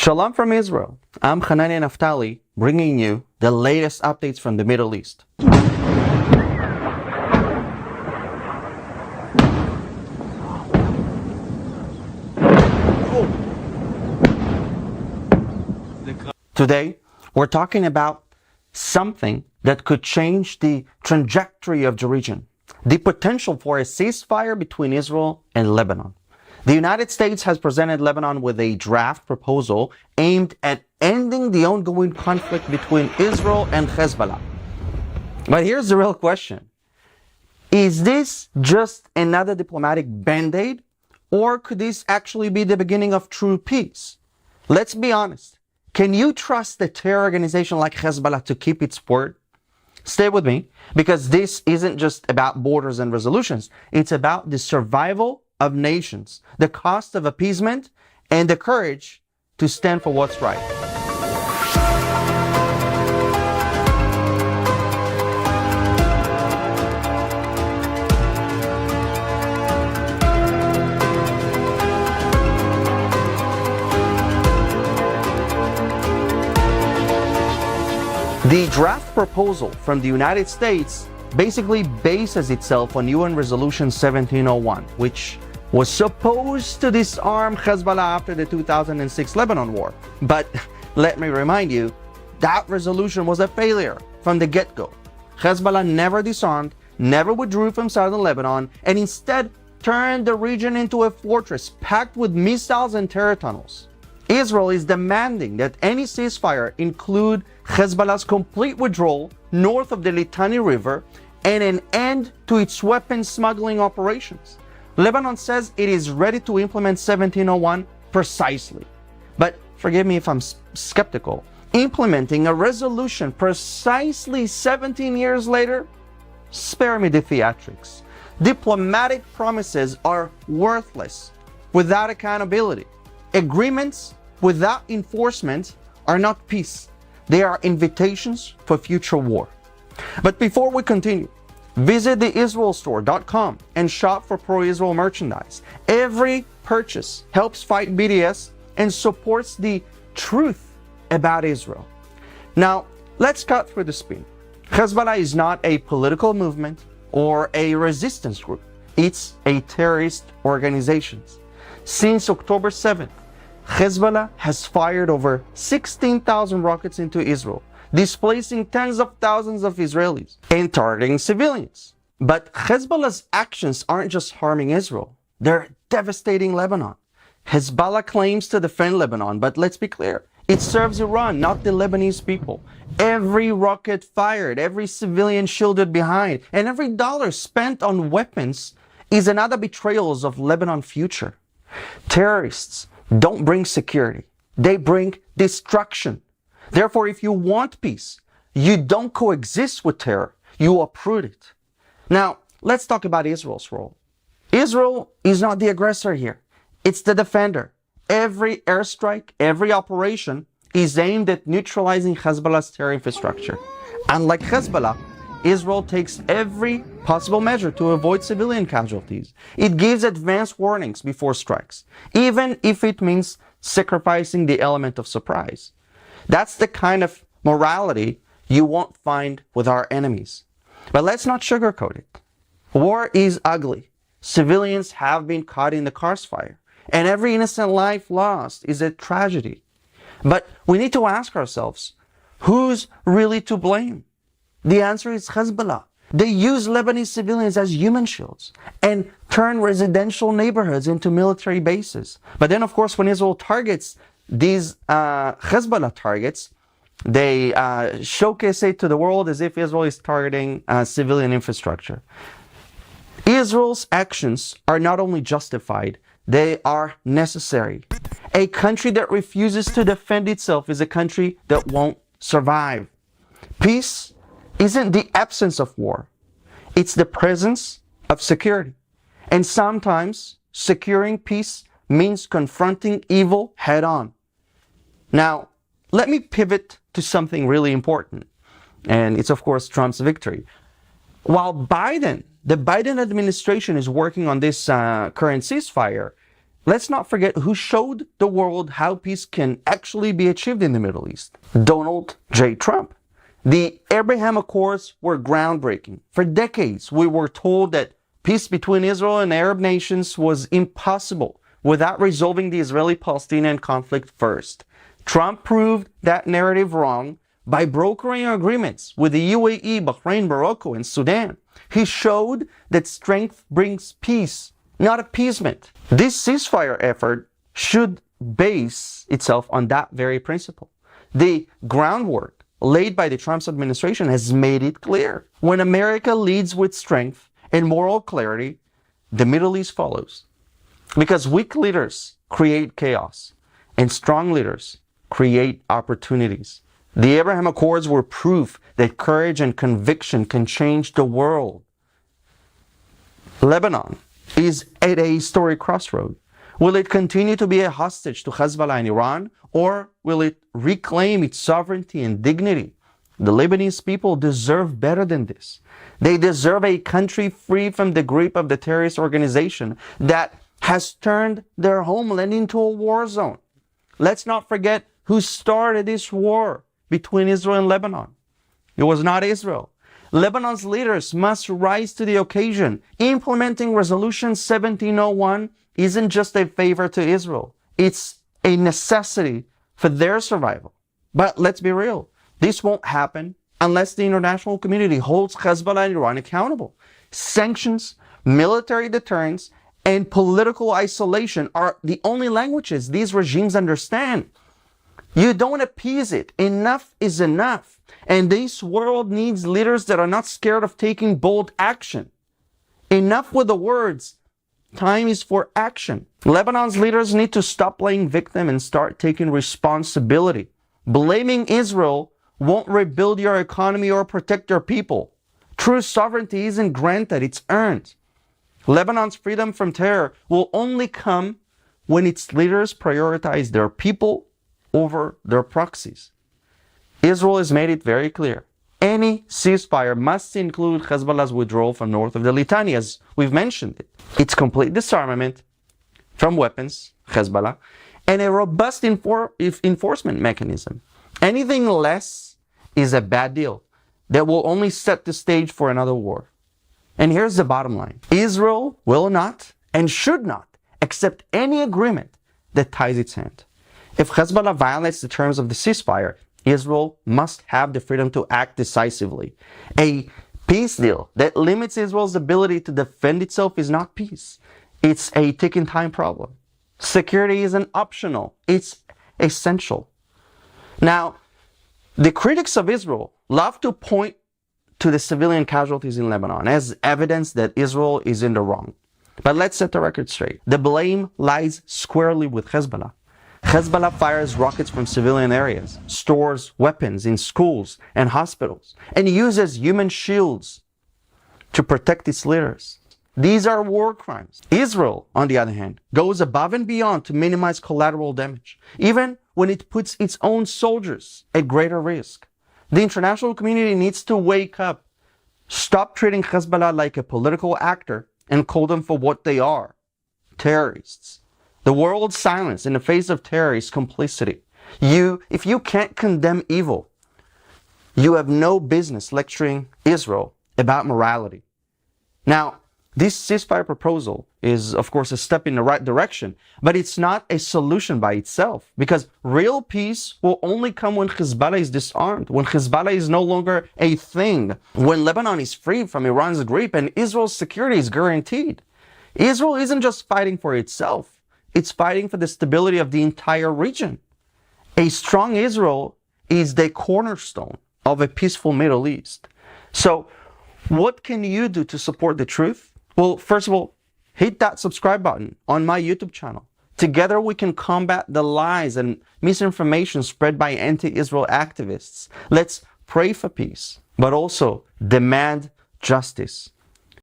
Shalom from Israel. I'm Hanani Naftali, bringing you the latest updates from the Middle East. Today, we're talking about something that could change the trajectory of the region, the potential for a ceasefire between Israel and Lebanon. The United States has presented Lebanon with a draft proposal aimed at ending the ongoing conflict between Israel and Hezbollah. But here's the real question. Is this just another diplomatic band-aid, or could this actually be the beginning of true peace? Let's be honest. Can you trust a terror organization like Hezbollah to keep its word? Stay with me, because this isn't just about borders and resolutions. It's about the survival of nations, the cost of appeasement, and the courage to stand for what's right. The draft proposal from the United States basically bases itself on UN Resolution 1701, which was supposed to disarm Hezbollah after the 2006 Lebanon war. But let me remind you, that resolution was a failure from the get-go. Hezbollah never disarmed, never withdrew from southern Lebanon, and instead turned the region into a fortress packed with missiles and terror tunnels. Israel is demanding that any ceasefire include Hezbollah's complete withdrawal north of the Litani River and an end to its weapons smuggling operations. Lebanon says it is ready to implement 1701 precisely. But forgive me if I'm skeptical. Implementing a resolution precisely 17 years later? Spare me the theatrics. Diplomatic promises are worthless without accountability. Agreements without enforcement are not peace. They are invitations for future war. But before we continue, visit theisraelstore.com and shop for pro-Israel merchandise. Every purchase helps fight BDS and supports the truth about Israel. Now, let's cut through the spin. Hezbollah is not a political movement or a resistance group. It's a terrorist organization. Since October 7th, Hezbollah has fired over 16,000 rockets into Israel, displacing tens of thousands of Israelis and targeting civilians. But Hezbollah's actions aren't just harming Israel, they're devastating Lebanon. Hezbollah claims to defend Lebanon, but let's be clear, it serves Iran, not the Lebanese people. Every rocket fired, every civilian shielded behind, and every dollar spent on weapons is another betrayal of Lebanon's future. Terrorists don't bring security, they bring destruction. Therefore, if you want peace, you don't coexist with terror, you uproot it. Now, let's talk about Israel's role. Israel is not the aggressor here, it's the defender. Every airstrike, every operation is aimed at neutralizing Hezbollah's terror infrastructure. Unlike Hezbollah, Israel takes every possible measure to avoid civilian casualties. It gives advance warnings before strikes, even if it means sacrificing the element of surprise. That's the kind of morality you won't find with our enemies. But let's not sugarcoat it. War is ugly. Civilians have been caught in the crossfire, and every innocent life lost is a tragedy. But we need to ask ourselves, who's really to blame? The answer is Hezbollah. They use Lebanese civilians as human shields and turn residential neighborhoods into military bases. But then, of course, when Israel targets these Hezbollah targets, they showcase it to the world as if Israel is targeting civilian infrastructure. Israel's actions are not only justified, they are necessary. A country that refuses to defend itself is a country that won't survive. Peace isn't the absence of war. It's the presence of security. And sometimes securing peace means confronting evil head on. Now, let me pivot to something really important. And it's, of course, Trump's victory. While the Biden administration is working on this current ceasefire, let's not forget who showed the world how peace can actually be achieved in the Middle East. Donald J. Trump. The Abraham Accords were groundbreaking. For decades, we were told that peace between Israel and Arab nations was impossible without resolving the Israeli-Palestinian conflict first. Trump proved that narrative wrong by brokering agreements with the UAE, Bahrain, Morocco, and Sudan. He showed that strength brings peace, not appeasement. This ceasefire effort should base itself on that very principle. The groundwork laid by the Trump administration has made it clear. When America leads with strength and moral clarity, the Middle East follows. Because weak leaders create chaos, and strong leaders create opportunities. The Abraham Accords were proof that courage and conviction can change the world. Lebanon is at a historic crossroad. Will it continue to be a hostage to Hezbollah and Iran, or will it reclaim its sovereignty and dignity? The Lebanese people deserve better than this. They deserve a country free from the grip of the terrorist organization that has turned their homeland into a war zone. Let's not forget who started this war between Israel and Lebanon. It was not Israel. Lebanon's leaders must rise to the occasion. Implementing Resolution 1701 isn't just a favor to Israel. It's a necessity for their survival. But let's be real. This won't happen unless the international community holds Hezbollah and Iran accountable. Sanctions, military deterrence, and political isolation are the only languages these regimes understand. You don't appease it. Enough is enough. And this world needs leaders that are not scared of taking bold action. Enough with the words. Time is for action. Lebanon's leaders need to stop playing victim and start taking responsibility. Blaming Israel won't rebuild your economy or protect your people. True sovereignty isn't granted, it's earned. Lebanon's freedom from terror will only come when its leaders prioritize their people over their proxies. Israel has made it very clear. Any ceasefire must include Hezbollah's withdrawal from north of the Litani, as we've mentioned it. Its complete disarmament from weapons, Hezbollah, and a robust enforcement mechanism. Anything less is a bad deal that will only set the stage for another war. And here's the bottom line. Israel will not and should not accept any agreement that ties its hand. If Hezbollah violates the terms of the ceasefire, Israel must have the freedom to act decisively. A peace deal that limits Israel's ability to defend itself is not peace. It's a ticking time problem. Security isn't optional. It's essential. Now, the critics of Israel love to point to the civilian casualties in Lebanon as evidence that Israel is in the wrong. But let's set the record straight. The blame lies squarely with Hezbollah. Hezbollah fires rockets from civilian areas, stores weapons in schools and hospitals, and uses human shields to protect its leaders. These are war crimes. Israel, on the other hand, goes above and beyond to minimize collateral damage, even when it puts its own soldiers at greater risk. The international community needs to wake up, stop treating Hezbollah like a political actor, and call them for what they are: terrorists. The world's silence in the face of terror is complicity. If you can't condemn evil, you have no business lecturing Israel about morality. Now, this ceasefire proposal is, of course, a step in the right direction, but it's not a solution by itself, because real peace will only come when Hezbollah is disarmed, when Hezbollah is no longer a thing, when Lebanon is free from Iran's grip and Israel's security is guaranteed. Israel isn't just fighting for itself. It's fighting for the stability of the entire region. A strong Israel is the cornerstone of a peaceful Middle East. So, what can you do to support the truth? Well, first of all, hit that subscribe button on my YouTube channel. Together we can combat the lies and misinformation spread by anti-Israel activists. Let's pray for peace, but also demand justice.